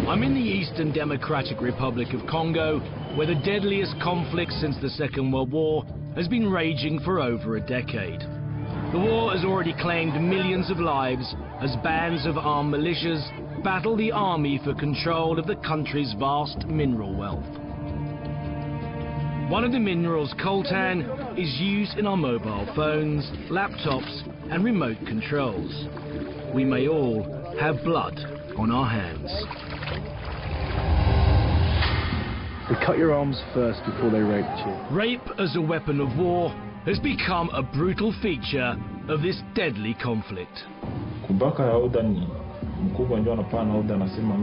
I'm in the Eastern Democratic Republic of Congo, where the deadliest conflict since the Second World War has been raging for over a decade. The war has already claimed millions of lives as bands of armed militias battle the army for control of the country's vast mineral wealth. One of the minerals, coltan, is used in our mobile phones, laptops and remote controls. We may all have blood on our hands. They cut your arms first before they raped you. Rape as a weapon of war has become a brutal feature of this deadly conflict. Kubaka ya oda ni mkubwa ndio anapana oda anasema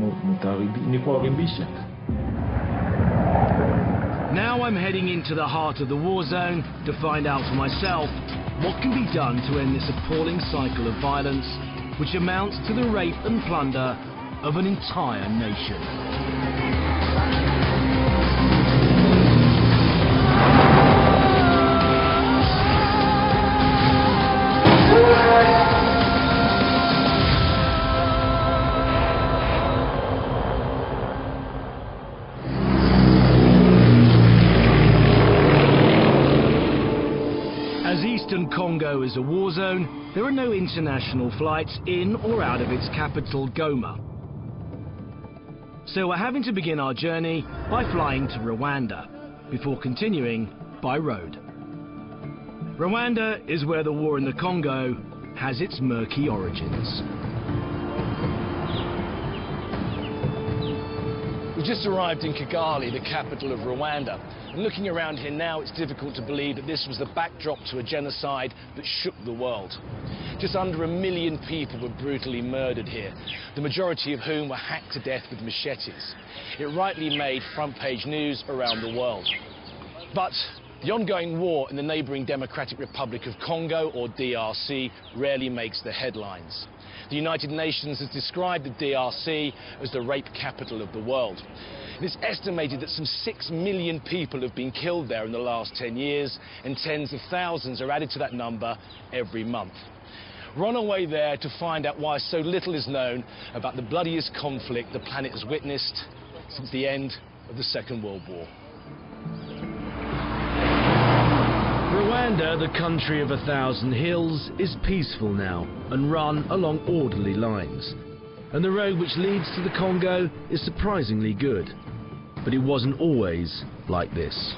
ni kuharibisha. Now I'm heading into the heart of the war zone to find out for myself what can be done to end this appalling cycle of violence, which amounts to the rape and plunder of an entire nation. Congo is a war zone. There are no international flights in or out of its capital, Goma. So we're having to begin our journey by flying to Rwanda, before continuing by road. Rwanda is where the war in the Congo has its murky origins. We just arrived in Kigali, the capital of Rwanda. And looking around here now, it's difficult to believe that this was the backdrop to a genocide that shook the world. Just under 1 million people were brutally murdered here, the majority of whom were hacked to death with machetes. It rightly made front-page news around the world. But the ongoing war in the neighbouring Democratic Republic of Congo, or DRC, rarely makes the headlines. The United Nations has described the DRC as the rape capital of the world. It's estimated that some 6 million people have been killed there in the last 10 years, and tens of thousands are added to that number every month. We're on our way there to find out why so little is known about the bloodiest conflict the planet has witnessed since the end of the Second World War. Rwanda, the country of 1,000 hills, is peaceful now and run along orderly lines. And the road which leads to the Congo is surprisingly good. But it wasn't always like this.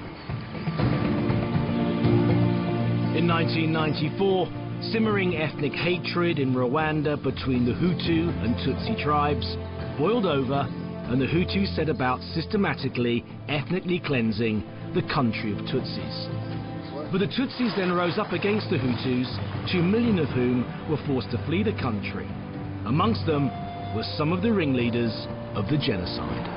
In 1994, simmering ethnic hatred in Rwanda between the HUTU and TUTSI tribes boiled over, and the Hutu set about systematically ethnically cleansing the country of Tutsis. But the Tutsis then rose up against the Hutus, 2 million of whom were forced to flee the country. Amongst them were some of the ringleaders of the genocide.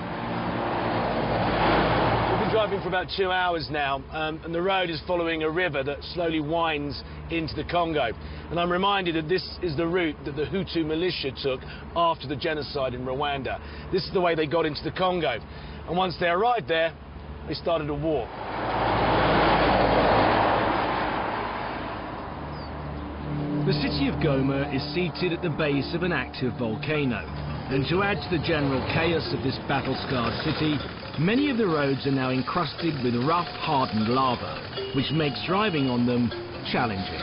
We've been driving for about 2 hours now, and the road is following a river that slowly winds into the Congo. And I'm reminded that this is the route that the Hutu militia took after the genocide in Rwanda. This is the way they got into the Congo. And once they arrived there, they started a war. The city of Goma is seated at the base of an active volcano, and to add to the general chaos of this battle-scarred city, many of the roads are now encrusted with rough, hardened lava, which makes driving on them challenging.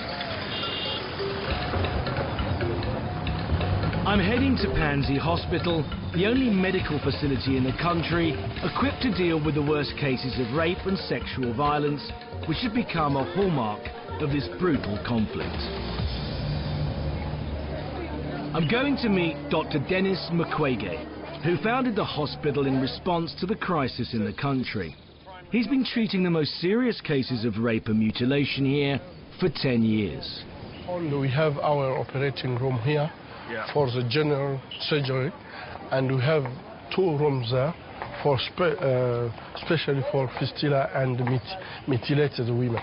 I'm heading to Panzi Hospital, the only medical facility in the country equipped to deal with the worst cases of rape and sexual violence, which have become a hallmark of this brutal conflict. I'm going to meet Dr. Dennis Mukwege, who founded the hospital in response to the crisis in the country. He's been treating the most serious cases of rape and mutilation here for 10 years. We have our operating room here for the general surgery, and we have 2 rooms there for especially for fistula and mutilated women.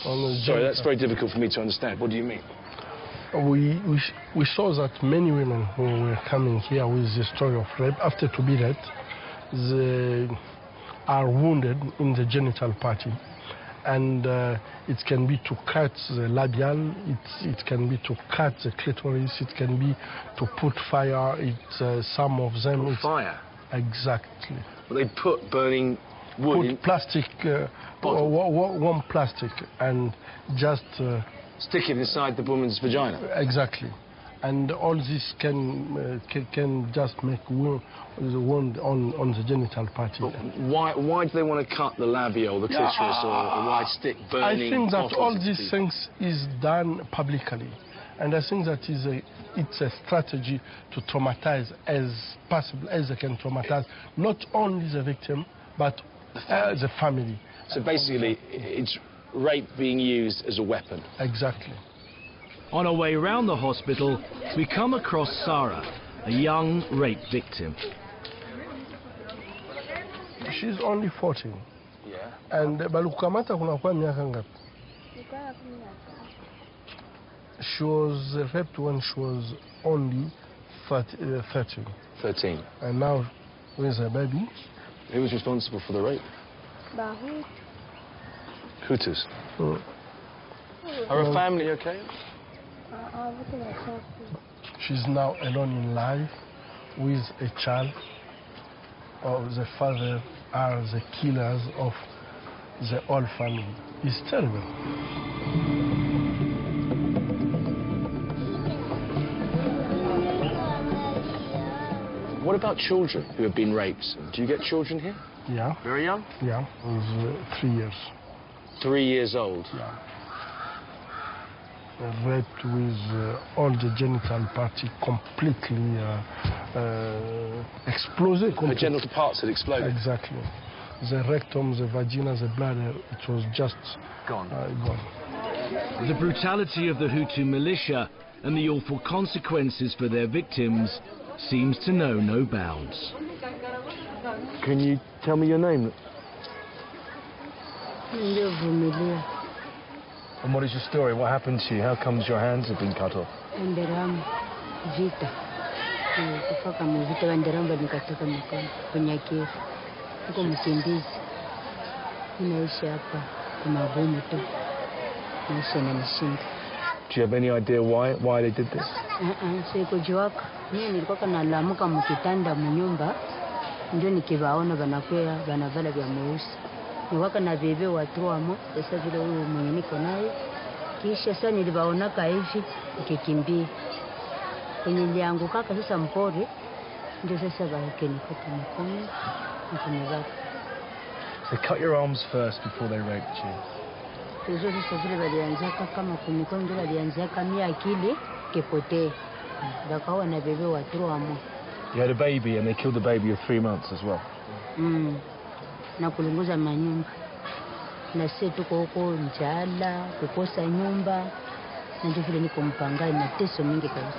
Sorry, that's very difficult for me to understand. What do you mean? We saw that many women who were coming here with the story of rape, after to be raped, they are wounded in the genital party. And it can be to cut the labial, it can be to cut the clitoris, it can be to put fire, some of them... Fire? Exactly. But they put burning wood in... plastic, warm plastic, and just... stick it inside the woman's vagina? Exactly. And all this can just make the wound on the genital party. But why do they want to cut the labial, the clitoris, or why stick burning? I think that all these things is done publicly, and I think that it's a strategy to traumatize as possible as they can traumatize not only the victim but the family. So basically, it's rape being used as a weapon. Exactly. On our way round the hospital, we come across Sarah, a young rape victim. She's only 14. Yeah. And balukamata kunakuwa miaka ngapi? She was raped when she was only 13. 13. And now, where's her baby? Who was responsible for the rape? Hutus. Are her family okay? She's now alone in life with a child. The father are the killers of the whole family. It's terrible. What about children who have been raped? Do you get children here? Yeah. Very young? Yeah, with 3 years. 3 years old? Yeah. Raped with all the genital party completely exploded. The genital parts had exploded? Exactly. The rectum, the vagina, the bladder, it was just gone. The brutality of the Hutu militia and the awful consequences for their victims seems to know no bounds. Can you tell me your name? And what is your story? What happened to you? How comes your hands have been cut off? Do you have any idea why they did this? Ndio nikiwaona wanakwea wanavala vya mweusi niwaka na bebe watuamo sasa vile huyu mwenye niko naye kisha sasa niliwaonaka hivi nikikimbia kwenye nilianguka sasa mpore ndio sasa wakenikata mkono nikamweka. They cut your arms first before they raped you. Sasa vile walianzaka kama kumikono ndio walianzaka mia akili kepotee wakawa na bebe watuamo. You had a baby and they killed the baby of 3 months as well. Na kulunguza manyumba. Na sisi tuko huko njala, kukosa nyumba. Na ndio vile niko mpangani na teso mingi kabisa.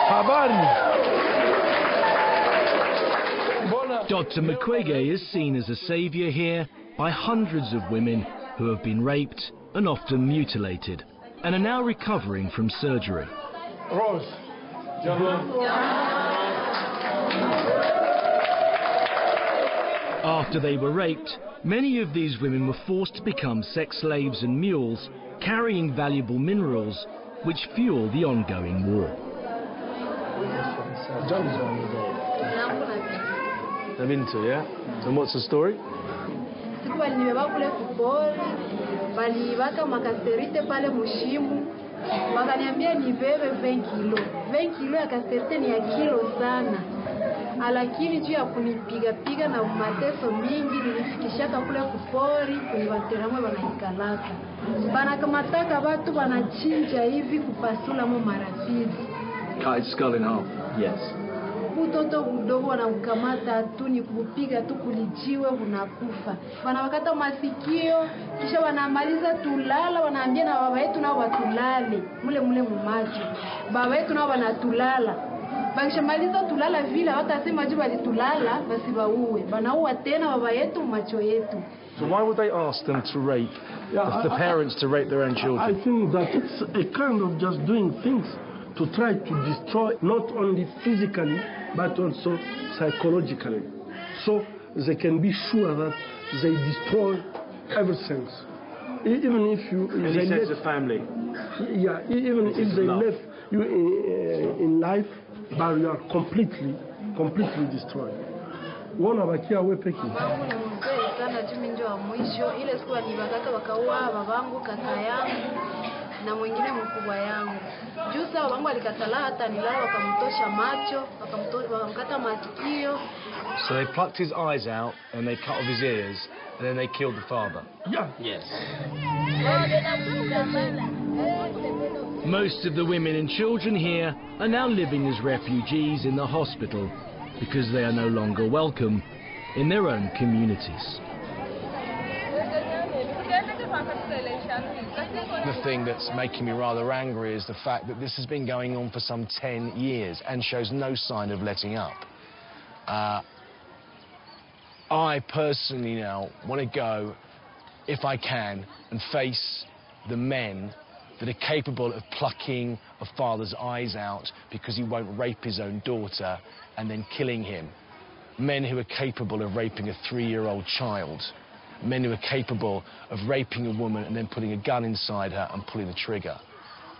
Habari. Dr. Mukwege is seen as a saviour here by hundreds of women who have been raped and often mutilated and are now recovering from surgery. Rose. After they were raped, many of these women were forced to become sex slaves and mules, carrying valuable minerals which fuel the ongoing war. They've been to, yeah? And what's the story? Wakaniambia nibebe 20 kilo. 20 kilo ya kasterite ni ya kilo sana. Lakini juu ya kunipiga na mateso mingi nilifikishaka kule kupori kuniwateramwe wanaikalaka. Banakamataka watu wanachinja hivi kupasula mo marafiki. Cut its skull in half? Yes. Utoto mdogo wanamkamata tu ni kupiga tu kulijiwe unakufa. Wanawakata masikio kisha wanamaliza tulala wanaambia na baba yetu nao watulale mule mumacho. Baba yetu nao wanatulala. Bakishamaliza tulala vile wakasema juu walitulala basi bauwe. Banaua tena baba yetu macho yetu. So why would they ask them to rape the parents to rape their own children? I think that it's a kind of just doing things to try to destroy not only physically but also psychologically. So they can be sure that they destroy everything. Even if Any sense of family? Yeah, even if they left you in life, but you are completely destroyed. Wanabakia wewe peke. Babangu ni mzee sana, mimi ndio wa mwisho. Ile siku alibakata wakaua babangu, kaka yangu na mwingine mkubwa yangu. Juu sasa babangu alikatala hata nilala, wakamtosha macho, wakamkata masikio. So they plucked his eyes out and they cut off his ears and then they killed the father? Yeah. Yes. Most of the women and children here are now living as refugees in the hospital because they are no longer welcome in their own communities. The thing that's making me rather angry is the fact that this has been going on for some 10 years and shows no sign of letting up. I personally now want to go, if I can, and face the men that are capable of plucking a father's eyes out because he won't rape his own daughter and then killing him. Men who are capable of raping a 3-year-old child. Men who are capable of raping a woman and then putting a gun inside her and pulling the trigger.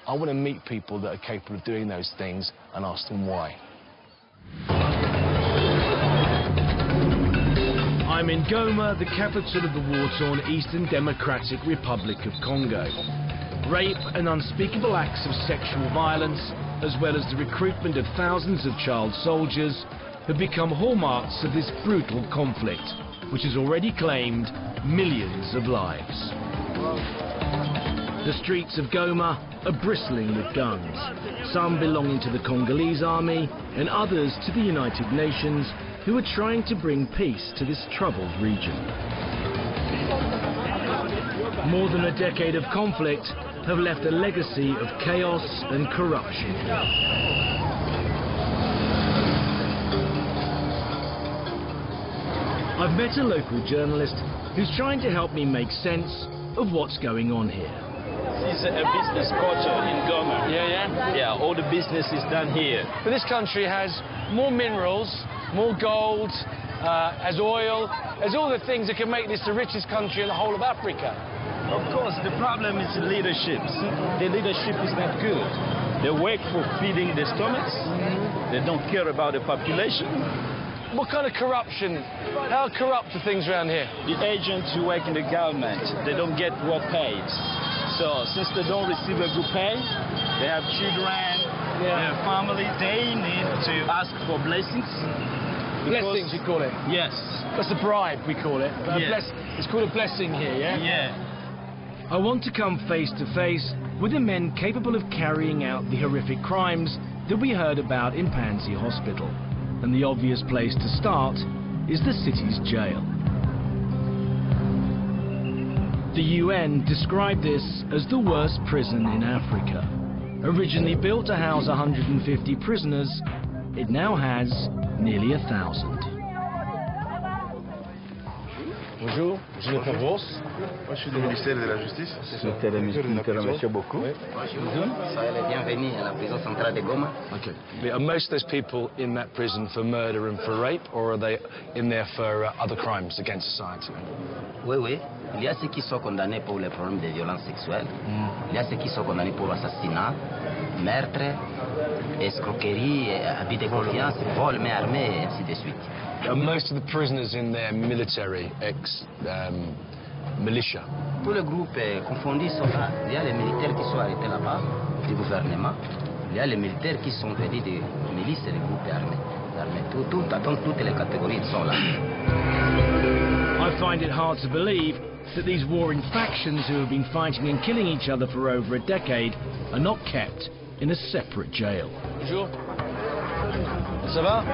I want to meet people that are capable of doing those things and ask them why. I'm in Goma, the capital of the war-torn Eastern Democratic Republic of Congo. Rape and unspeakable acts of sexual violence, as well as the recruitment of thousands of child soldiers, have become hallmarks of this brutal conflict, which has already claimed millions of lives. The streets of Goma are bristling with guns, some belonging to the Congolese army and others to the United Nations, who are trying to bring peace to this troubled region. More than a decade of conflict have left a legacy of chaos and corruption. I've met a local journalist who's trying to help me make sense of what's going on here. It's a business culture in Goma. Yeah, all the business is done here. But this country has more minerals, more gold, has oil, has all the things that can make this the richest country in the whole of Africa. Of course, the problem is the leadership. The leadership is not good. They work for feeding their stomachs. They don't care about the population. What kind of corruption? How corrupt are things around here? The agents who work in the government, they don't get well paid. So since they don't receive a good pay, they have children, their family, they need to ask for blessings. Blessings, you call it? Yes. That's a bribe, we call it. Yes. It's called a blessing here, yeah? Yeah. I want to come face to face with the men capable of carrying out the horrific crimes that we heard about in Panzi Hospital. And the obvious place to start is the city's jail. The UN described this as the worst prison in Africa. Originally built to house 150 prisoners, it now has nearly 1,000. Bonjour, je suis le Moi, je suis du ministère de la Justice. Monsieur beaucoup. Soyez les bienvenus à la prison centrale de Goma. Okay. Are most of those people in that prison for murder and for rape, or are they in there for other crimes against society? Oui, oui. Il y a ceux qui sont condamnés pour les problèmes de violence sexuelle. Il y a ceux qui sont condamnés pour assassinat, meurtre, escroquerie, abus de confiance, vol, main armée, et ainsi de suite. Are most of the prisoners in there military, militia? Tous les groupes confondus sont là. Il y a les militaires qui sont arrêtés là-bas, du gouvernement. Il y a les militaires qui sont venus des milices et des groupes armés. Toutes les catégories sont là. I find it hard to believe that these warring factions who have been fighting and killing each other for over a decade are not kept in a separate jail. Bonjour. Ça va?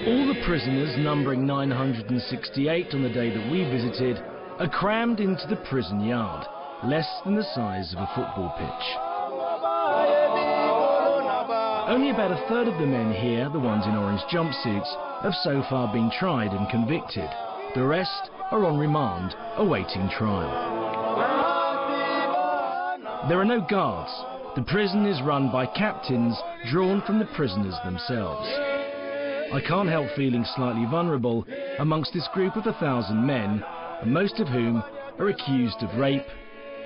All the prisoners, numbering 968 on the day that we visited, are crammed into the prison yard, less than the size of a football pitch. Only about a third of the men here, the ones in orange jumpsuits, have so far been tried and convicted. The rest are on remand, awaiting trial. There are no guards, the prison is run by captains drawn from the prisoners themselves. I can't help feeling slightly vulnerable amongst this group of 1,000 men, and most of whom are accused of rape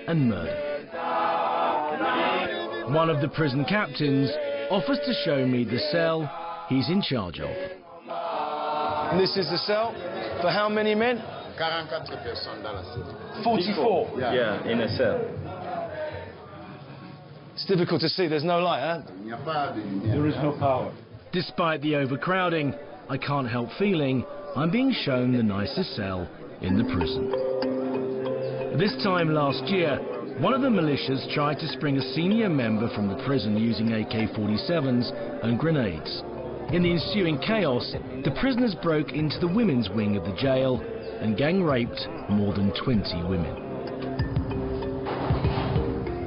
and murder. One of the prison captains offers to show me the cell he's in charge of. And this is the cell for how many men? 44? Yeah, in a cell. It's difficult to see, there's no light, huh? There is no power. Despite the overcrowding, I can't help feeling I'm being shown the nicest cell in the prison. This time last year, one of the militias tried to spring a senior member from the prison using AK-47s and grenades. In the ensuing chaos, the prisoners broke into the women's wing of the jail and gang-raped more than 20 women.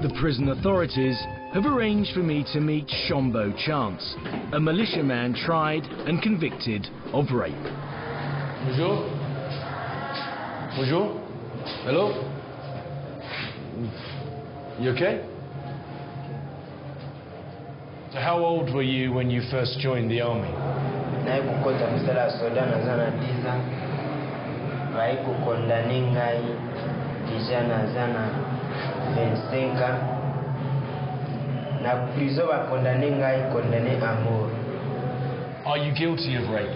The prison authorities have arranged for me to meet Shombo Chance, a militiaman tried and convicted of rape. Bonjour. Bonjour. Hello. You okay? So how old were you when you first joined the army? Are you guilty of rape?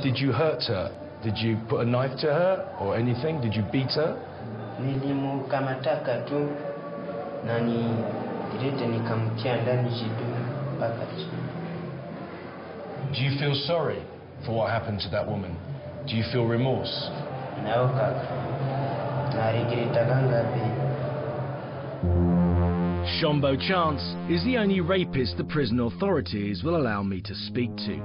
Did you hurt her? Did you put a knife to her or anything? Did you beat her? Do you feel sorry for what happened to that woman? Do you feel remorse? Shombo Chance is the only rapist the prison authorities will allow me to speak to.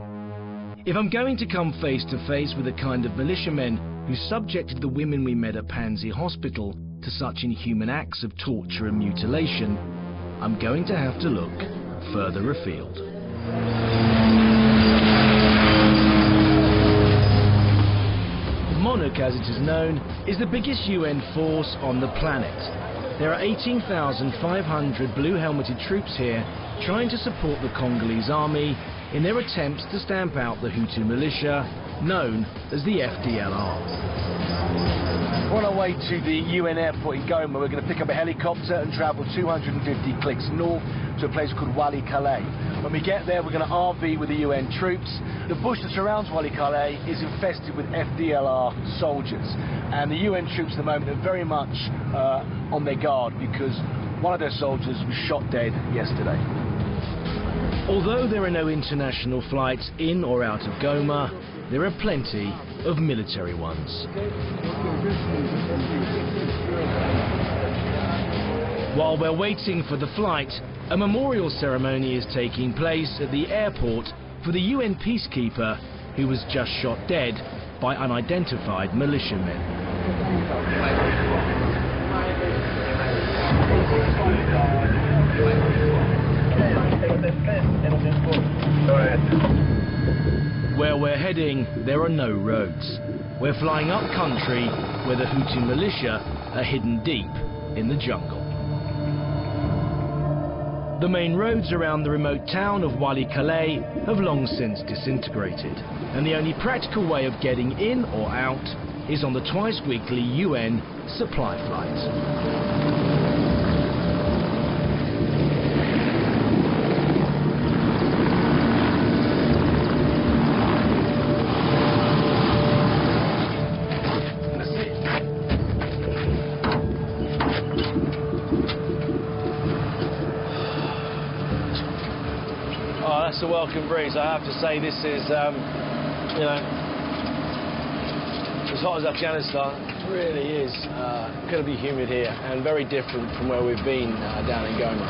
If I'm going to come face to face with the kind of militiamen who subjected the women we met at Panzi Hospital to such inhuman acts of torture and mutilation, I'm going to have to look further afield. MONUC, as it is known, is the biggest UN force on the planet. There are 18,500 blue-helmeted troops here trying to support the Congolese army in their attempts to stamp out the HUTU militia, known as the FDLR. We're on our way to the UN airport in Goma. We're going to pick up a helicopter and travel 250 clicks north to a place called Walikale. When we get there, we're going to RV with the UN troops. The bush that surrounds Walikale is infested with FDLR soldiers, and the UN troops at the moment are very much on their guard because one of their soldiers was shot dead yesterday. Although there are no international flights in or out of Goma, there are plenty of military ones. While we're waiting for the flight, a memorial ceremony is taking place at the airport for the UN peacekeeper who was just shot dead by unidentified militiamen. Where we're heading, there are no roads. We're flying up country where the HUTU militia are hidden deep in the jungle. The main roads around the remote town of Walikale have long since disintegrated, and the only practical way of getting in or out is on the twice-weekly UN supply flights. It's a welcome breeze. I have to say this is, you know, as hot as Afghanistan. really is incredibly humid here and very different from where we've been down in Goma.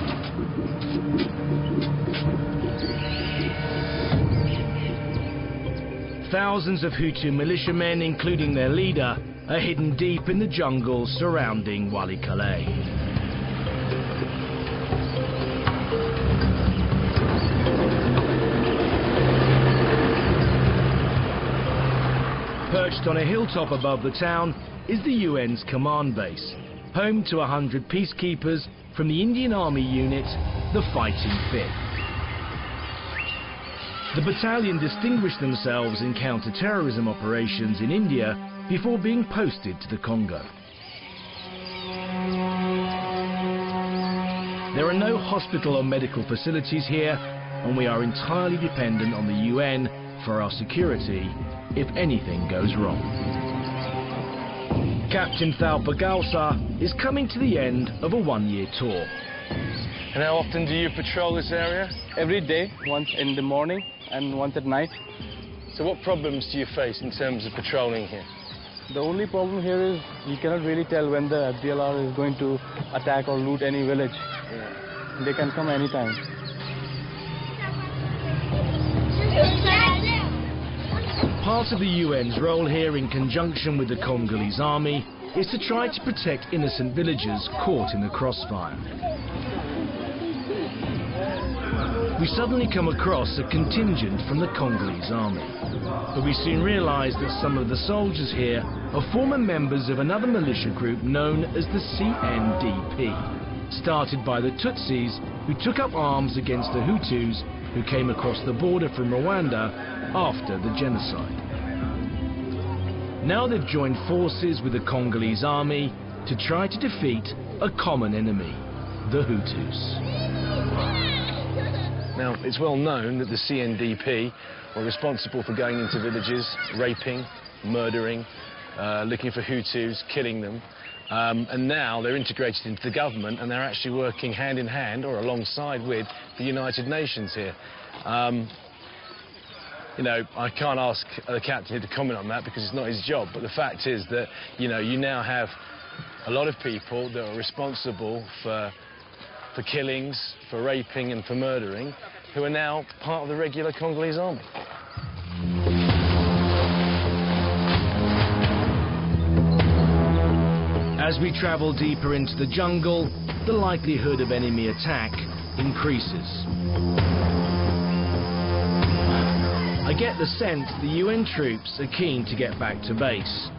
Thousands of Hutu militiamen, including their leader, are hidden deep in the jungle surrounding Walikale. Perched on a hilltop above the town is the UN's command base, home to 100 peacekeepers from the Indian Army unit, the Fighting Fifth. The battalion distinguished themselves in counter-terrorism operations in India before being posted to the Congo. There are no hospital or medical facilities here, and we are entirely dependent on the UN for our security if anything goes wrong. Captain Thalpa Galsa is coming to the end of a one-year tour. And how often do you patrol this area? Every day, once in the morning and once at night. So what problems do you face in terms of patrolling here? The only problem here is you cannot really tell when the FDLR is going to attack or loot any village. Yeah. They can come anytime. Part of the UN's role here, in conjunction with the Congolese army, is to try to protect innocent villagers caught in the crossfire. We suddenly come across a contingent from the Congolese army, but we soon realise that some of the soldiers here are former members of another militia group known as the CNDP, started by the Tutsis who took up arms against the Hutus who came across the border from Rwanda after the genocide. Now they've joined forces with the Congolese army to try to defeat a common enemy, the Hutus. Now, it's well known that the CNDP were responsible for going into villages, raping, murdering, looking for Hutus, killing them. And now they're integrated into the government and they're actually working hand in hand or alongside with the United Nations here. You know, I can't ask the captain to comment on that because it's not his job, but the fact is that, you know, you now have a lot of people that are responsible for killings, for raping and for murdering, who are now part of the regular Congolese army. As we travel deeper into the jungle, the likelihood of enemy attack increases. I get the sense the UN troops are keen to get back to base,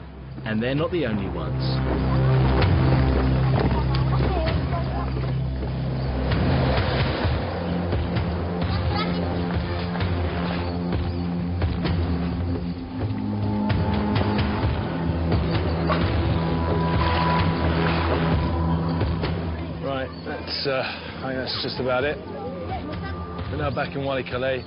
and they're not the only ones. I think that's just about it. We're now back in Walikale.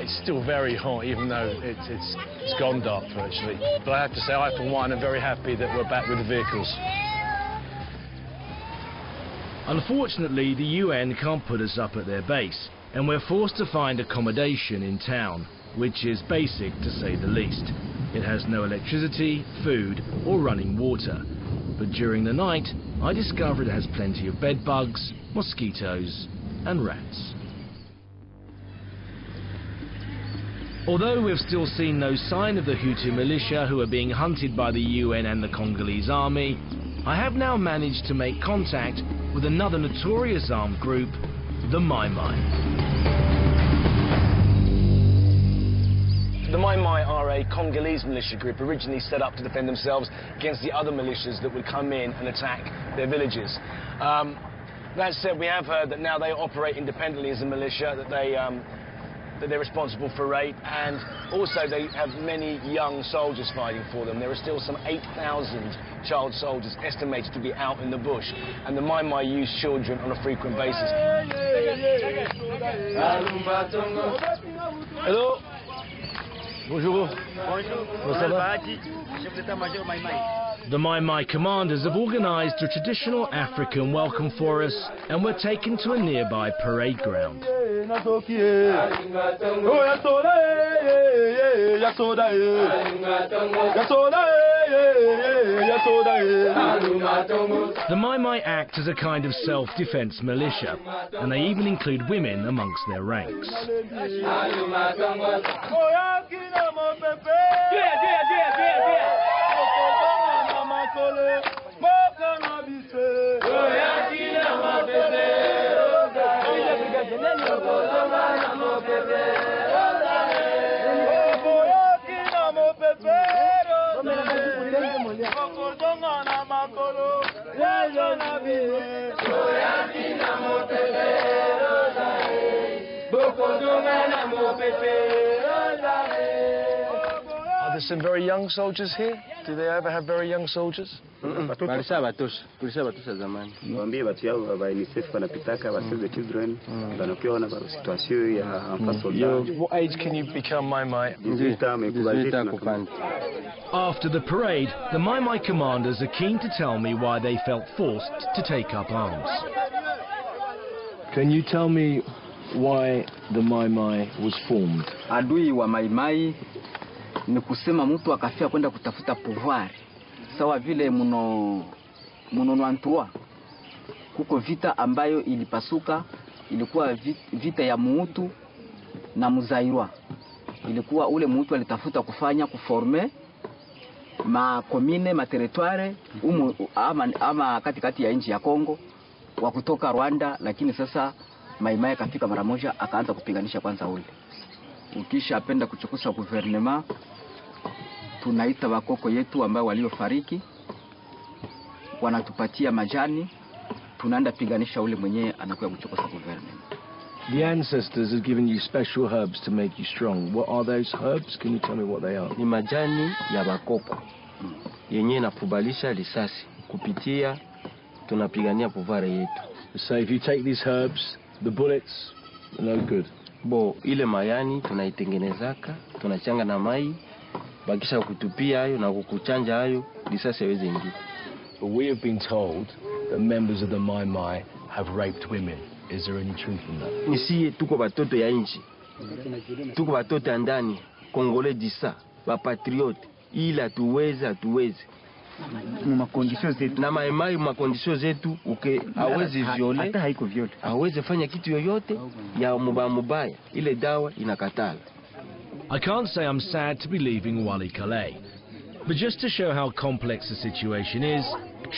It's still very hot, even though it's gone dark virtually. But I have to say, I for one am very happy that we're back with the vehicles. Unfortunately, the UN can't put us up at their base, and we're forced to find accommodation in town, which is basic to say the least. It has no electricity, food, or running water. But during the night, I discover it has plenty of bed bugs, mosquitoes, and rats. Although we've still seen no sign of the Hutu militia who are being hunted by the UN and the Congolese army, I have now managed to make contact with another notorious armed group, the Mai Mai. The Mai Mai are a Congolese militia group originally set up to defend themselves against the other militias that would come in and attack their villages. That said, we have heard that now they operate independently as a militia, that they're responsible for rape, and also they have many young soldiers fighting for them. There are still some 8,000 child soldiers estimated to be out in the bush, and the Mai Mai use children on a frequent basis. Hello. Bonjour. The Mai Mai commanders have organised a traditional African welcome for us, and we're taken to a nearby parade ground. The Mai Mai act as a kind of self-defense militia, and they even include women amongst their ranks. Are there some very young soldiers here? Do they ever have very young soldiers? What age can you become Mai Mai? After the parade, the Mai Mai commanders are keen to tell me why they felt forced to take up arms. Can you tell me why the Mai Mai was formed? Adui wa Mai Mai ni kusema mtu akafia kwenda kutafuta pouvoir. Sawa vile muno Antua. Kuko vita ambayo ilipasuka, ilikuwa vita ya Muutu na Muzairwa. Ilikuwa ule Muutu alitafuta kuforme makomine, materitware ama katikati ya nchi ya Congo wa kutoka Rwanda, lakini sasa Mai Mai kafika mara moja akaanza kupiganisha kwanza ule. Ukisha apenda kuchukusa gouvernement, tunaita wakoko yetu ambao waliofariki, wanatupatia majani, tunaenda piganisha ule mwenyewe anakuwa kuchukusa gouvernement. The ancestors have given you special herbs to make you strong. What are those herbs? Can you tell me what they are? Ni majani ya bakoko yenye nakubalisha risasi kupitia tunapigania pouvoir yetu. So if you take these herbs, the bullets are no good. Ile mayani tunaitengenezaka, tunachanga na mai, bakisha kutupia hayo na kukuchanja hayo, risasi haiwezi ingia. But we have been told that members of the Mai Mai have raped women. Is there any truth in that? Nisiye tuko batoto ya nchi. Tuko batoto ya ndani, Congolais disa, ba patriote, ila tuweze. Na Mai Mai makondisio zetu hawezi viole, hata haiko viole. Hawezi fanya kitu yoyote ya mubaya. Ile dawa inakatala. I can't say I'm sad to be leaving Walikale, but just to show how complex the situation is,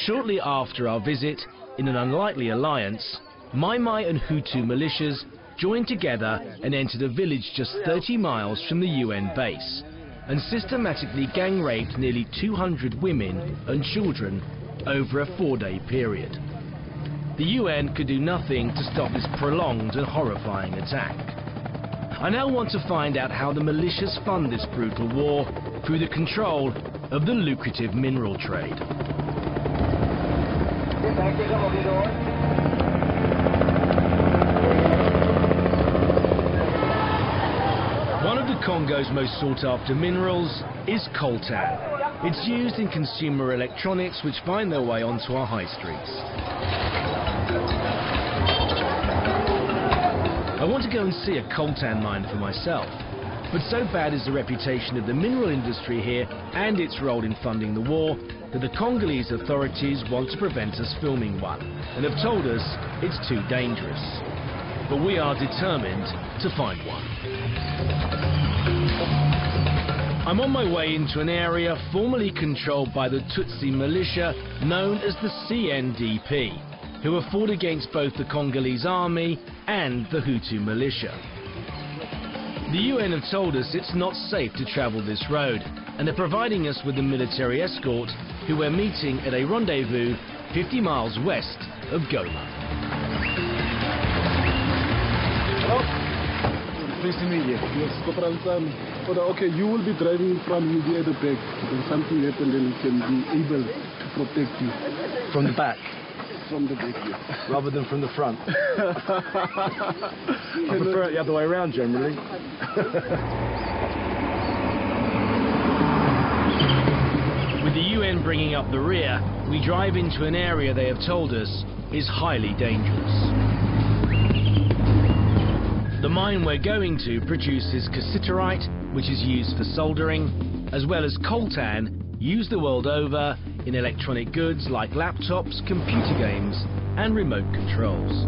shortly after our visit, in an unlikely alliance, Mai Mai and Hutu militias joined together and entered a village just 30 miles from the UN base and systematically gang-raped nearly 200 women and children over a 4-day period. The UN could do nothing to stop this prolonged and horrifying attack. I now want to find out how the militias fund this brutal war through the control of the lucrative mineral trade. One of the Congo's most sought-after minerals is coltan. It's used in consumer electronics which find their way onto our high streets. I want to go and see a coltan mine for myself, but so bad is the reputation of the mineral industry here and its role in funding the war that the Congolese authorities want to prevent us filming one and have told us it's too dangerous. But we are determined to find one. I'm on my way into an area formerly controlled by the Tutsi militia known as the CNDP, who have fought against both the Congolese army and the Hutu militia. The UN have told us it's not safe to travel this road, and they're providing us with a military escort who we're meeting at a rendezvous 50 miles west of Goma. Hello? Pleased to meet you. Yes, Corporal Sam. Okay, you will be driving in front, you'll be at the back. When something happens, then you can be able to protect you. From the back? From the back, yes. Rather than from the front? I prefer it the other way around, generally. With the UN bringing up the rear, we drive into an area they have told us is highly dangerous. The mine we're going to produces cassiterite, which is used for soldering, as well as coltan, used the world over in electronic goods like laptops, computer games, and remote controls.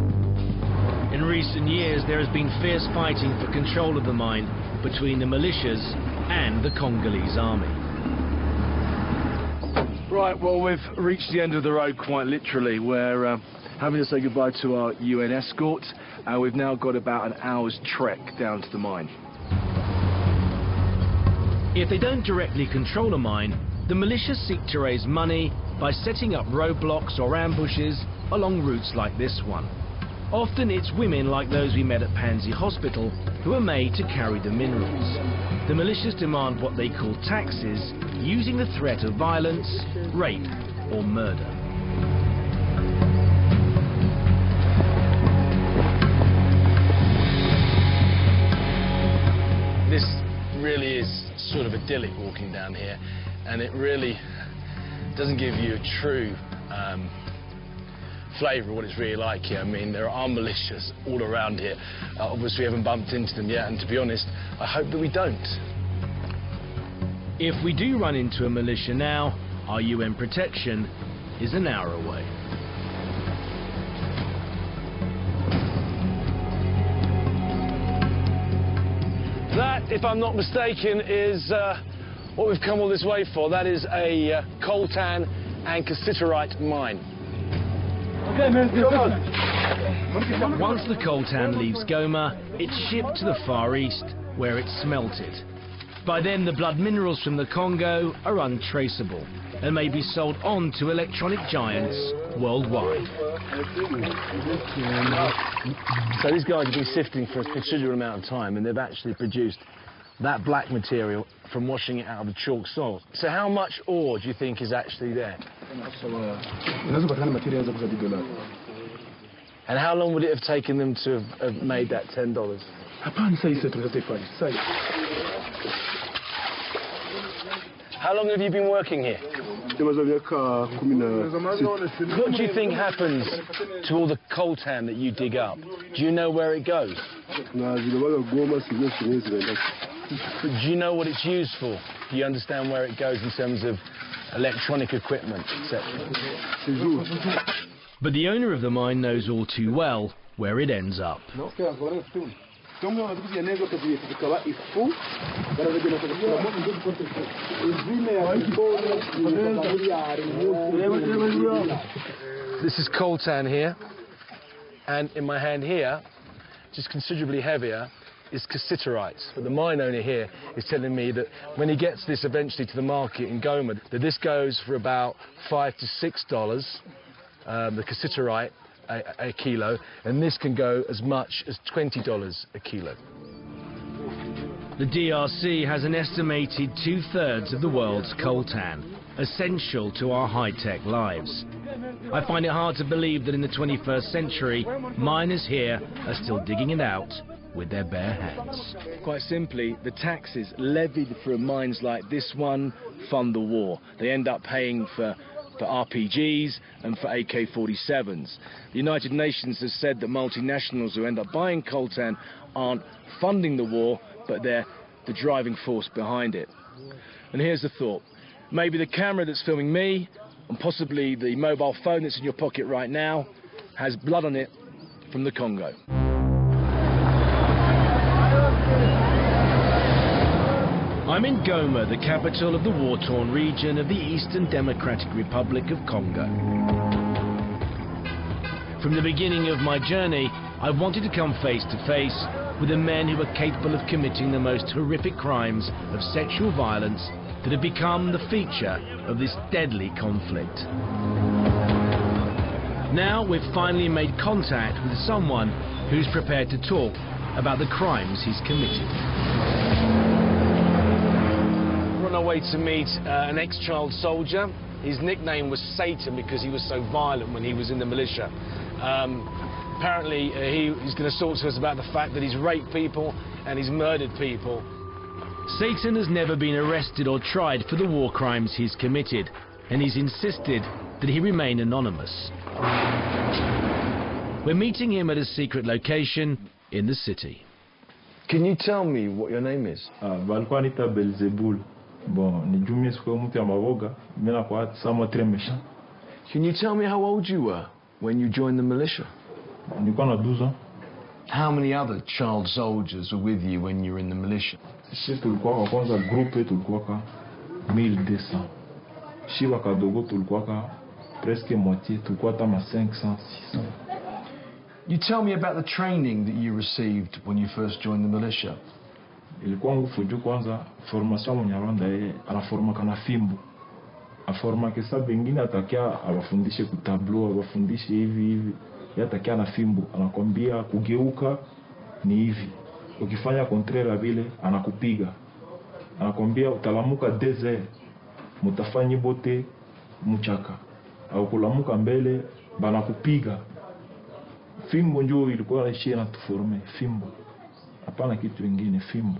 In recent years, there has been fierce fighting for control of the mine between the militias and the Congolese army. Right, well, we've reached the end of the road quite literally. We're having to say goodbye to our UN escort, and we've now got about an hour's trek down to the mine. If they don't directly control a mine, the militias seek to raise money by setting up roadblocks or ambushes along routes like this one. Often it's women like those we met at Panzi Hospital who are made to carry the minerals. The militias demand what they call taxes, using the threat of violence, rape or murder. This really is sort of idyllic walking down here, and it really doesn't give you a true flavour of what it's really like here. I mean, there are militias all around here. Obviously we haven't bumped into them yet, and to be honest, I hope that we don't. If we do run into a militia now, our UN protection is an hour away. That, if I'm not mistaken, is what we've come all this way for. That is a coltan and cassiterite mine. Once the coltan leaves Goma, it's shipped to the Far East, where it's smelted. By then, the blood minerals from the Congo are untraceable and may be sold on to electronic giants worldwide. So these guys have been sifting for a considerable amount of time, and they've actually produced that black material from washing it out of the chalk soil. So how much ore do you think is actually there? And how long would it have taken them to have made that $10? How long have you been working here? What do you think happens to all the coltan that you dig up? Do you know where it goes? Do you know what it's used for? Do you understand where it goes in terms of electronic equipment, etc.? But the owner of the mine knows all too well where it ends up. This is coltan here, and in my hand here, just considerably heavier, is cassiterite. But the mine owner here is telling me that when he gets this eventually to the market in Goma, that this goes for about $5 to $6, the cassiterite, a kilo, and this can go as much as $20 a kilo. The DRC has an estimated 2/3 of the world's coltan, essential to our high-tech lives. I find it hard to believe that in the 21st century, miners here are still digging it out with their bare hands. Quite simply, the taxes levied for mines like this one fund the war. They end up paying for RPGs and for AK-47s. The United Nations has said that multinationals who end up buying coltan aren't funding the war, but they're the driving force behind it. And here's the thought. Maybe the camera that's filming me, and possibly the mobile phone that's in your pocket right now, has blood on it from the Congo. I'm in Goma, the capital of the war-torn region of the Eastern Democratic Republic of Congo. From the beginning of my journey, I wanted to come face to face with the men who are capable of committing the most horrific crimes of sexual violence that have become the feature of this deadly conflict. Now we've finally made contact with someone who's prepared to talk about the crimes he's committed. We're on our way to meet an ex-child soldier. His nickname was Satan because he was so violent when he was in the militia. Apparently he's going to talk to us about the fact that he's raped people and he's murdered people. Satan has never been arrested or tried for the war crimes he's committed, and he's insisted that he remain anonymous. We're meeting him at a secret location in the city. Can you tell me what your name is? Balkwanita Belzebul. Bon, ni jumie siku mtu ya maboga, mimi kwa sama très méchant. Can you tell me how old you were when you joined the militia? Nilikuwa na 12 ans. How many other child soldiers were with you when you were in the militia? Sisi tulikuwa kwa kwanza groupe tulikuwa ka 1200. Shiba kadogo tulikuwa ka presque moitié, tulikuwa kama 500 600. You tell me about the training that you received when you first joined the militia. Ilikuwa ngufu juu kwanza formation Mnyarwanda yeye anaforma kana fimbo. Aforma kesa bengine atakia abafundishe kutablo, abafundishe hivi. Yatakia na fimbo, anakwambia kugeuka ni hivi. Ukifanya contraire vile anakupiga. Anakwambia utalamuka deze, mutafanyi bote mchaka. Au kulamuka mbele banakupiga. Fimbo njoo ilikuwa ishia na tuforme fimbo. Hapana kitu kingine, fimbo.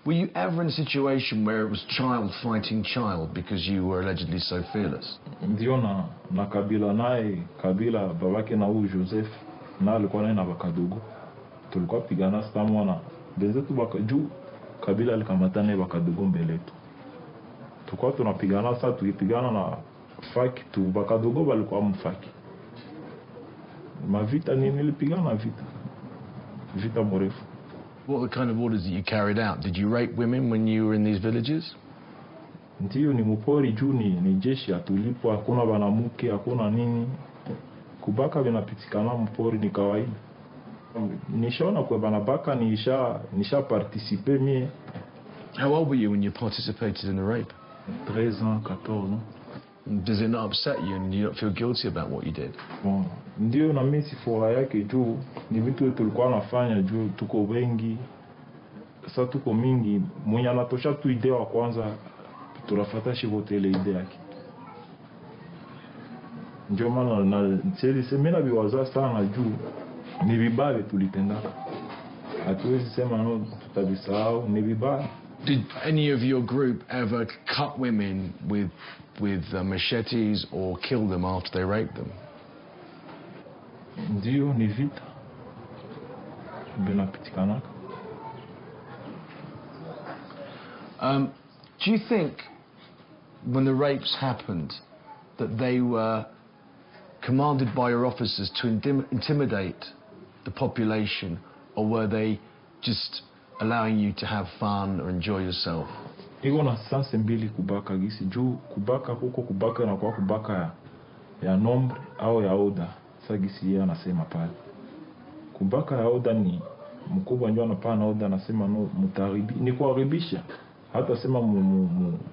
Were you ever in a situation where it was child fighting child because you were allegedly so fearless? Ndio na Kabila naye, Kabila babake na huyu Joseph na alikuwa naye na bakadogo. Tulikuwa pigana sama na benzetu bakaju, Kabila alikamata naye bakadogo mbele yetu. Tulikuwa tunapigana sasa, tukipigana na faki tu bakadogo walikuwa mfaki. Mavita nilipigana vita mrefu. What were the kind of orders that you carried out? Did you rape women when you were in these villages? Ndio ni mpori juu ni jeshi atulipo, hakuna banamuke, hakuna nini. Kubaka vinapitikana mpori ni kawaida. Nishaona kwa banabaka nisha participe mie. How old were you when you participated in the rape? 13 ans, 14 ans. Does it not upset you and you don't feel guilty about what you did? Bon, ndio na mimi furaha yake juu ni vitu tulikuwa nafanya juu tuko wengi. Sasa tuko mingi, mwenye anatosha tu idea wa kwanza tunafuata shivote ile idea yake. Ndio maana na semena biwaza sana juu ni vibaya tulitenda. Hatuwezi sema no tutabisahau, ni vibaya. Did any of your group ever cut women with machetes or kill them after they raped them? Ndio ni vita. Benapitikana. Do you think when the rapes happened that they were commanded by your officers to intimidate the population, or were they just allowing you to have fun or enjoy yourself? Iko na sanse mbili kubaka gisi juu kubaka huko kubaka na kwa kubaka ya nombre au ya oda. Sasa gisi yeye anasema pale. Kubaka ya oda ni mkubwa ndio anapana oda, anasema no mutaribi ni kuharibisha. Hata sema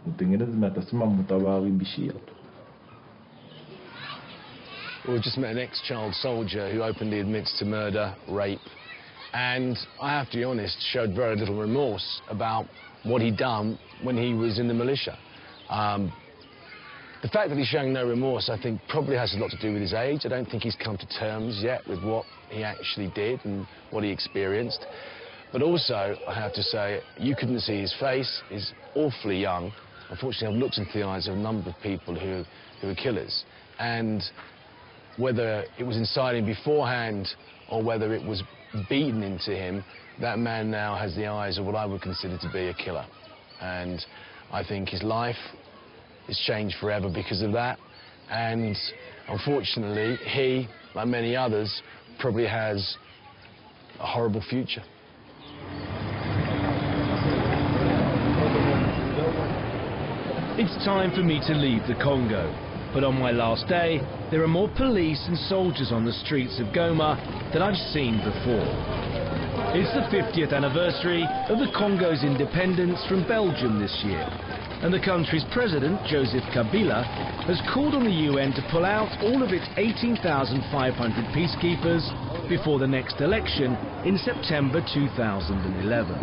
mtengeneze na atasema mutawaribishia tu. We just met an ex-child soldier who openly admits to murder, rape, and I have to be honest, showed very little remorse about what he'd done when he was in the militia. The fact that he's showing no remorse, I think, probably has a lot to do with his age. I don't think he's come to terms yet with what he actually did and what he experienced. But also, I have to say, you couldn't see his face. He's awfully young. Unfortunately, I've looked into the eyes of a number of people who are killers. And whether it was inside him beforehand or whether it was beaten into him, that man now has the eyes of what I would consider to be a killer. And I think his life is changed forever because of that. And unfortunately, he, like many others, probably has a horrible future. It's time for me to leave the Congo. But on my last day, there are more police and soldiers on the streets of Goma than I've seen before. It's the 50th anniversary of the Congo's independence from Belgium this year, and the country's president, Joseph Kabila, has called on the UN to pull out all of its 18,500 peacekeepers before the next election in September 2011.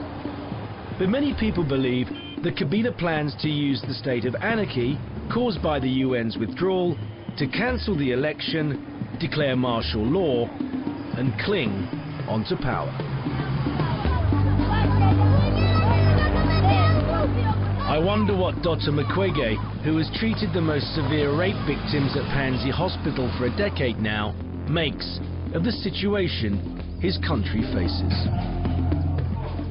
But many people believe that Kabila plans to use the state of anarchy caused by the UN's withdrawal to cancel the election, declare martial law, and cling onto power. I wonder what Dr. Mukwege, who has treated the most severe rape victims at Panzi Hospital for a decade now, makes of the situation his country faces.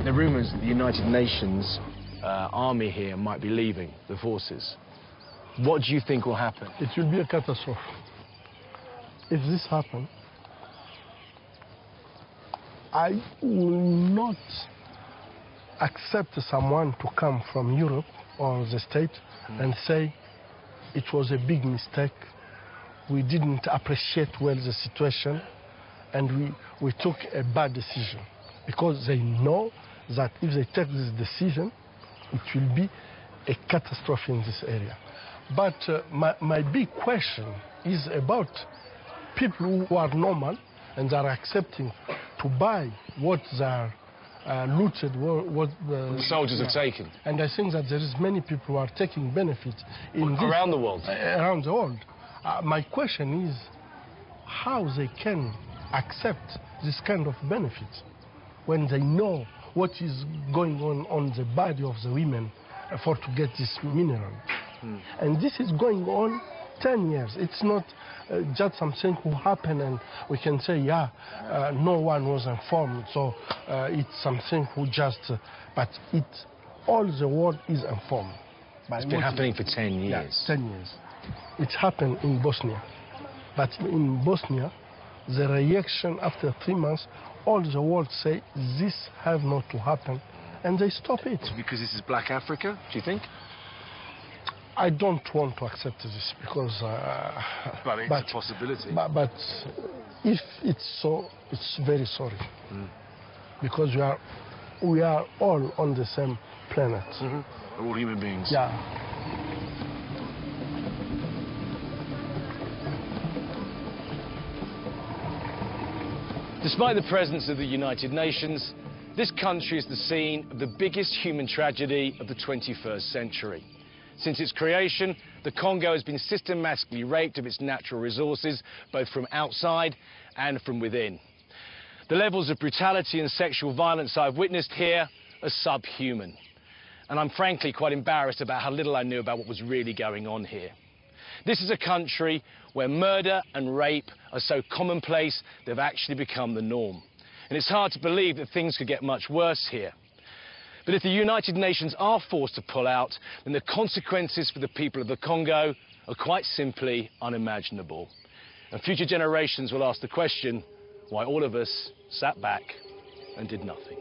There are rumours that the United Nations army here might be leaving the forces. What do you think will happen? It will be a catastrophe. If this happens, I will not accept someone to come from Europe or the state and say it was a big mistake. We didn't appreciate well the situation and we took a bad decision. Because they know that if they take this decision, it will be a catastrophe in this area. But my big question is about people who are normal and they are accepting to buy what they are looted, what the soldiers have taken. And I think that there is many people who are taking benefit in around the world. Around the world. My question is how they can accept this kind of benefit when they know what is going on the body of the women for to get this mineral. And this is going on 10 years. It's not just something who happened and we can say, yeah, no one was informed, so it's something who just, but all the world is informed. It's been happening for 10 years. Yeah, 10 years. It happened in Bosnia. But in Bosnia, the reaction after 3 months, all the world say this have not to happen, and they stop it. Because this is Black Africa, do you think? I don't want to accept this because... but it's a possibility. But if it's so, it's very sorry. Because we are all on the same planet. We're all human beings. Yeah. Despite the presence of the United Nations, this country is the scene of the biggest human tragedy of the 21st century. Since its creation, the Congo has been systematically raped of its natural resources, both from outside and from within. The levels of brutality and sexual violence I've witnessed here are subhuman. And I'm frankly quite embarrassed about how little I knew about what was really going on here. This is a country where murder and rape are so commonplace they've actually become the norm. And it's hard to believe that things could get much worse here. But if the United Nations are forced to pull out, then the consequences for the people of the Congo are quite simply unimaginable. And future generations will ask the question why all of us sat back and did nothing.